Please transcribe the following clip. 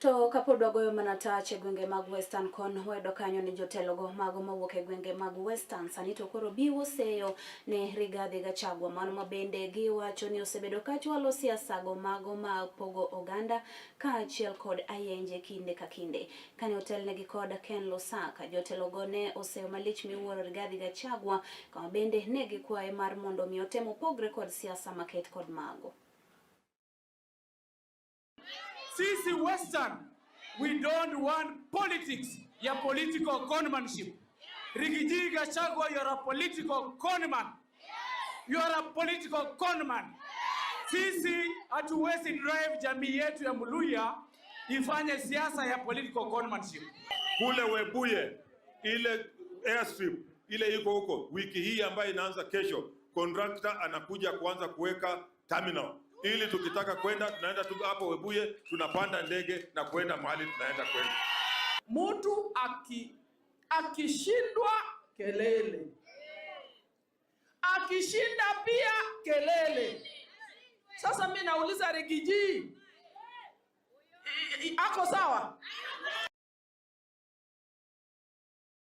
To kapod wagoyo mana tach e gwenge mag Western kon wedo kanyo ni jotelogo mago mawuok e gwenge mag Western sani to koro biwo seyo ne Rigathi Gachagua, mano mabende giwacho ni osebedo ka chwalo siasago mago ma pogo oganda ka achiel kod ayenje kinde ka kinde. Kane otelnegi kod Ken Lusaka, jotelogo ne oseyo malich miwuoro Rigathi Gachagua kama bende ne gikwaye mar mondo mi otemo pogre kod siasa maket kod mago. Sisi Western, we don't want politics, ya political conmanship. Rigathi Gachagua, you're a political conman. You are a political conman. Sisi hatuwezi drive jamii yetu ya Muluhya ifanye siasa ya political conmanship. Kule Webuye, ile airstrip, ile iko huko, wiki hii ambayo inaanza kesho, contractor anakuja kuanza kuweka terminal. Ili tukitaka kwenda, tunaenda tu hapo Webuye, tunapanda ndege na kwenda mahali tunaenda kwenda. Mtu akishindwa kelele. Akishinda pia kelele. Sasa mimi nauliza Rigiji, ako sawa?